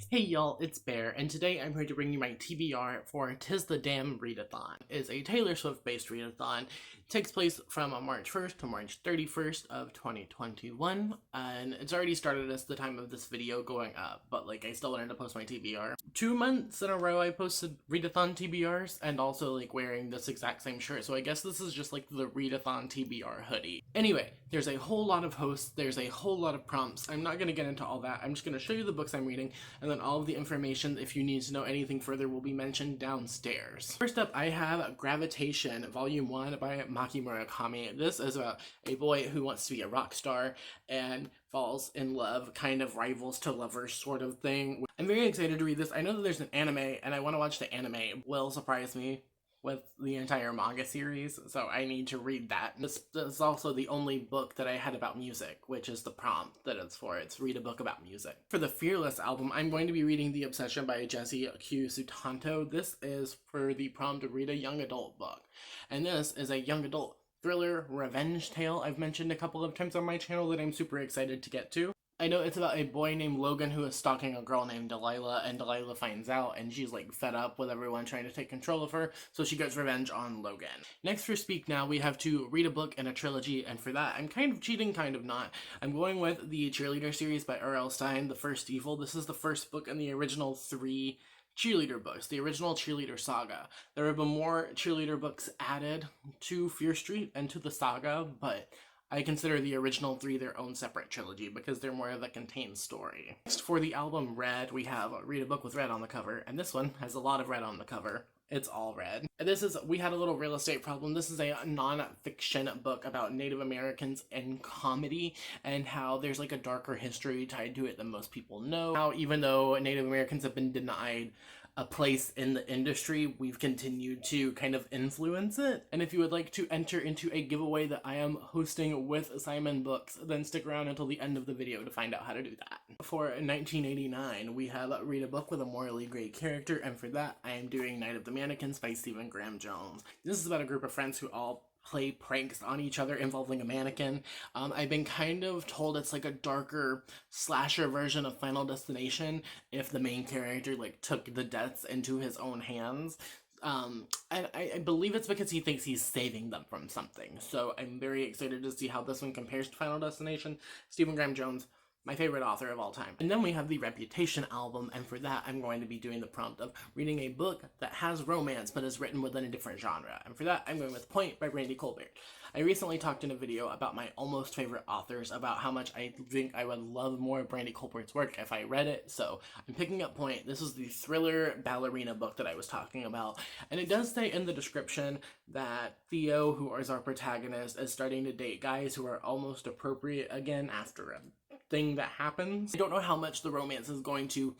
Hey y'all, it's Bear, and today I'm going to bring you my TBR for "'Tis the Damn Readathon." It's a Taylor Swift-based readathon. It takes place from March 1st to March 31st of 2021, and it's already started as the time of this video going up, but I still wanted to post my TBR. 2 months in a row I posted readathon TBRs, and also wearing this exact same shirt, so I guess this is just the readathon TBR hoodie. Anyway, there's a whole lot of hosts, there's a whole lot of prompts. I'm not going to get into all that. I'm just going to show you the books I'm reading, and then all of the information, if you need to know anything further, will be mentioned downstairs. First up, I have Gravitation, Volume 1 by Maki Murakami. This is about a boy who wants to be a rock star and falls in love, kind of rivals to lovers sort of thing. I'm very excited to read this. I know that there's an anime, and I want to watch the anime. It will surprise me with the entire manga series, so I need to read that. This is also the only book that I had about music, which is the prompt that it's for. It's read a book about music. For the Fearless album, I'm going to be reading The Obsession by Jesse Q. Sutanto. This is for the prompt to read a young adult book, and this is a young adult thriller revenge tale I've mentioned a couple of times on my channel that I'm super excited to get to. I know it's about a boy named Logan who is stalking a girl named Delilah, and Delilah finds out, and she's fed up with everyone trying to take control of her, so she gets revenge on Logan. Next for Speak Now, we have to read a book and a trilogy, and for that, I'm kind of cheating, kind of not. I'm going with the Cheerleader series by R.L. Stine, The First Evil. This is the first book in the original 3 cheerleader books, the original cheerleader saga. There have been more cheerleader books added to Fear Street and to the saga, but I consider the original 3 their own separate trilogy because they're more of a contained story. Next, for the album Red, we have Read a Book with Red on the cover, and this one has a lot of red on the cover. It's all red. This is We Had a Little Real Estate Problem. This is a non-fiction book about Native Americans and comedy, and how there's a darker history tied to it than most people know. How even though Native Americans have been denied a place in the industry, we've continued to kind of influence it. And if you would like to enter into a giveaway that I am hosting with Simon Books, then stick around until the end of the video to find out how to do that. For 1989, we have Read a Book with a Morally Gray Character, and for that, I am doing Night of the Mannequins by Stephen Graham Jones. This is about a group of friends who all play pranks on each other involving a mannequin. I've been kind of told it's a darker slasher version of Final Destination if the main character took the deaths into his own hands. And I believe it's because he thinks he's saving them from something. So I'm very excited to see how this one compares to Final Destination. Stephen Graham Jones, my favorite author of all time. And then we have the Reputation album, and for that I'm going to be doing the prompt of reading a book that has romance but is written within a different genre. And for that I'm going with Point by Brandy Colbert. I recently talked in a video about my almost favorite authors, about how much I think I would love more of Brandy Colbert's work if I read it, so I'm picking up Point. This is the thriller ballerina book that I was talking about, and it does say in the description that Theo, who is our protagonist, is starting to date guys who are almost appropriate again after a thing that happens. I don't know how much the romance is going to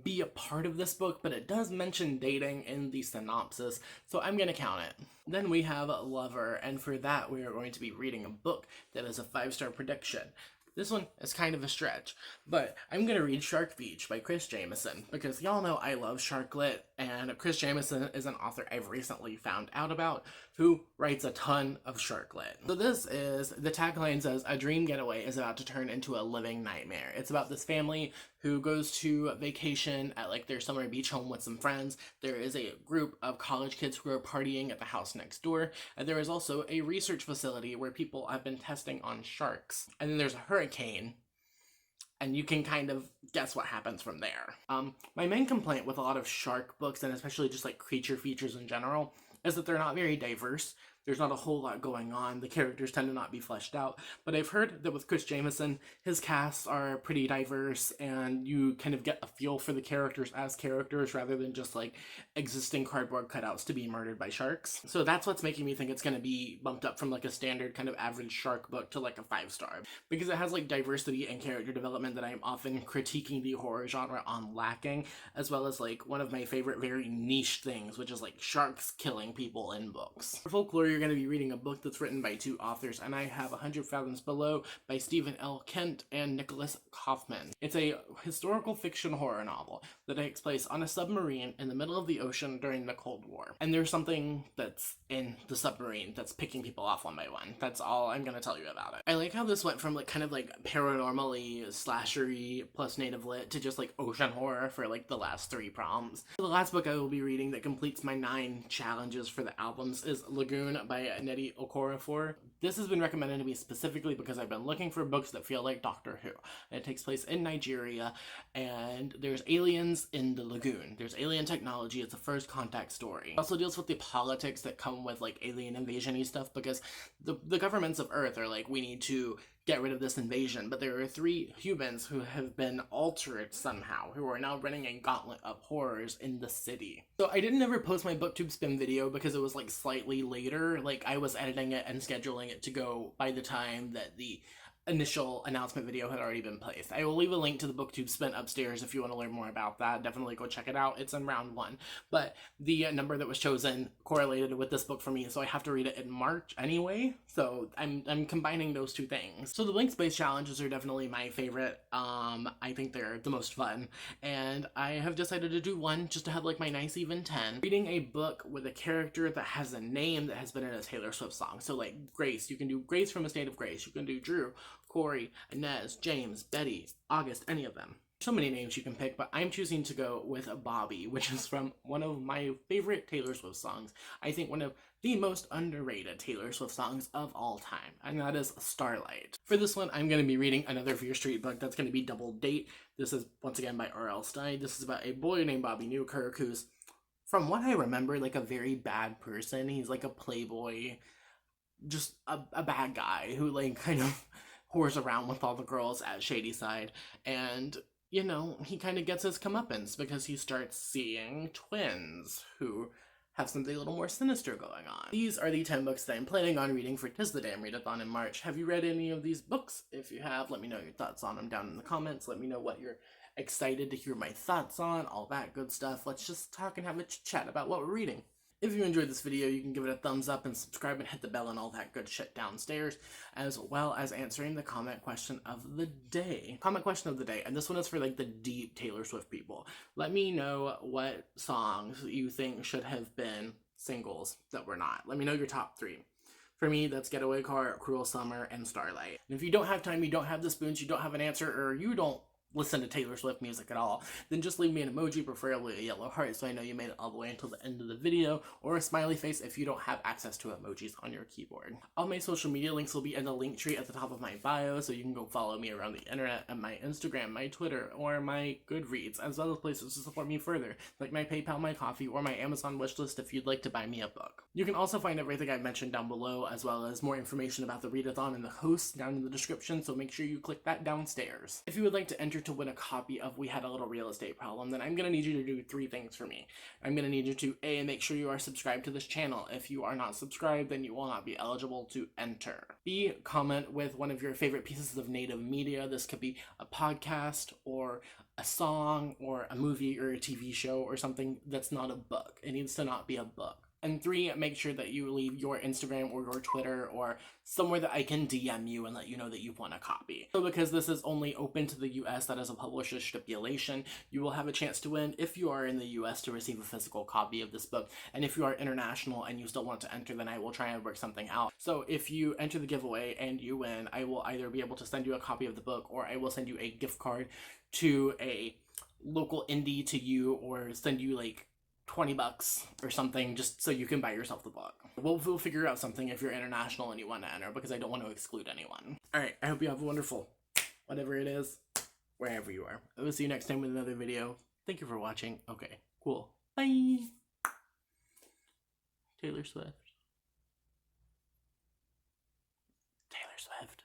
be a part of this book, but it does mention dating in the synopsis, so I'm gonna count it. Then we have Lover, and for that we are going to be reading a book that is a 5-star prediction. This one is kind of a stretch, but I'm going to read Shark Beach by Chris Jameson, because y'all know I love Shark Lit, and Chris Jameson is an author I've recently found out about who writes a ton of Shark Lit. So this is, the tagline says, a dream getaway is about to turn into a living nightmare. It's about this family who goes to vacation at their summer beach home with some friends. There is a group of college kids who are partying at the house next door, and there is also a research facility where people have been testing on sharks. And then there's a hurricane, and you can kind of guess what happens from there. My main complaint with a lot of shark books, and especially just creature features in general, is that they're not very diverse. There's not a whole lot going on. The characters tend to not be fleshed out. But I've heard that with Chris Jameson, his casts are pretty diverse, and you kind of get a feel for the characters as characters rather than just existing cardboard cutouts to be murdered by sharks. So that's what's making me think it's going to be bumped up from a standard kind of average shark book to a 5-star. Because it has diversity and character development that I'm often critiquing the horror genre on lacking, as well as one of my favorite very niche things, which is sharks killing people in books. For folklore We're going to be reading a book that's written by two authors, and I have 100 Fathoms Below by Stephen L. Kent and Nicholas Kaufman. It's a historical fiction horror novel that takes place on a submarine in the middle of the ocean during the Cold War. And there's something that's in the submarine that's picking people off one by one. That's all I'm going to tell you about it. I like how this went from like kind of like paranormally, slashery plus native lit to just like ocean horror for like the last 3 prompts. The last book I will be reading that completes my 9 challenges for the albums is Lagoon by Nnedi Okorafor. This has been recommended to me specifically because I've been looking for books that feel like Doctor Who. It takes place in Nigeria, and there's aliens in the lagoon. There's alien technology. It's a first contact story. It also deals with the politics that come with like alien invasion-y stuff, because the governments of Earth are like, we need to get rid of this invasion, but there are 3 humans who have been altered somehow, who are now running a gauntlet of horrors in the city. So I didn't ever post my booktube spin video because it was like slightly later. Like I was editing it and scheduling it to go by the time that the initial announcement video had already been placed. I will leave a link to the booktube spin upstairs if you want to learn more about that. Definitely go check it out. It's in round 1. But the number that was chosen correlated with this book for me, so I have to read it in March anyway. So I'm combining those 2 things. So the link-based challenges are definitely my favorite. I think they're the most fun. And I have decided to do one just to have like my nice even 10. Reading a book with a character that has a name that has been in a Taylor Swift song. So like Grace, you can do Grace from A State of Grace. You can do Drew, Corey, Inez, James, Betty, August, any of them. So many names you can pick, but I'm choosing to go with Bobby, which is from one of my favorite Taylor Swift songs. I think one of the most underrated Taylor Swift songs of all time, and that is Starlight. For this one, I'm going to be reading another Fear Street book that's going to be Double Date. This is, once again, by R.L. Stein. This is about a boy named Bobby Newkirk who's, from what I remember, like a very bad person. He's like a playboy, just a bad guy who like kind of whores around with all the girls at Shady Side, and you know, he kind of gets his comeuppance because he starts seeing twins who have something a little more sinister going on. These are the 10 books that I'm planning on reading for Tis the Damn Readathon in March. Have you read any of these books? If you have, let me know your thoughts on them down in the comments. Let me know what you're excited to hear my thoughts on, all that good stuff. Let's just talk and have a chat about what we're reading. If you enjoyed this video, you can give it a thumbs up and subscribe and hit the bell and all that good shit downstairs, as well as answering the comment question of the day. Comment question of the day, and this one is for like the deep Taylor Swift people. Let me know what songs you think should have been singles that were not. Let me know your top 3. For me, that's Getaway Car, Cruel Summer, and Starlight. And if you don't have time, you don't have the spoons, you don't have an answer, or you don't listen to Taylor Swift music at all, then just leave me an emoji, preferably a yellow heart, so I know you made it all the way until the end of the video, or a smiley face if you don't have access to emojis on your keyboard. All my social media links will be in the link tree at the top of my bio, so you can go follow me around the internet at my Instagram, my Twitter, or my Goodreads, as well as places to support me further, like my PayPal, my Coffee, or my Amazon wishlist if you'd like to buy me a book. You can also find everything I've mentioned down below, as well as more information about the Readathon and the hosts down in the description, so make sure you click that downstairs. If you would like to enter to win a copy of We Had a Little Real Estate Problem, then I'm going to need you to do 3 things for me. I'm going to need you to A, make sure you are subscribed to this channel. If you are not subscribed, then you will not be eligible to enter. B, comment with one of your favorite pieces of native media. This could be a podcast or a song or a movie or a TV show or something that's not a book. It needs to not be a book. And 3, make sure that you leave your Instagram or your Twitter or somewhere that I can DM you and let you know that you want a copy. So because this is only open to the US, that is a publisher's stipulation, you will have a chance to win if you are in the US to receive a physical copy of this book. And if you are international and you still want to enter, then I will try and work something out. So if you enter the giveaway and you win, I will either be able to send you a copy of the book, or I will send you a gift card to a local indie to you, or send you like $20 or something just so you can buy yourself the book. We'll figure out something if you're international and you want to enter, because I don't want to exclude anyone. Alright, I hope you have a wonderful, whatever it is, wherever you are. I will see you next time with another video. Thank you for watching. Okay, cool. Bye! Taylor Swift. Taylor Swift.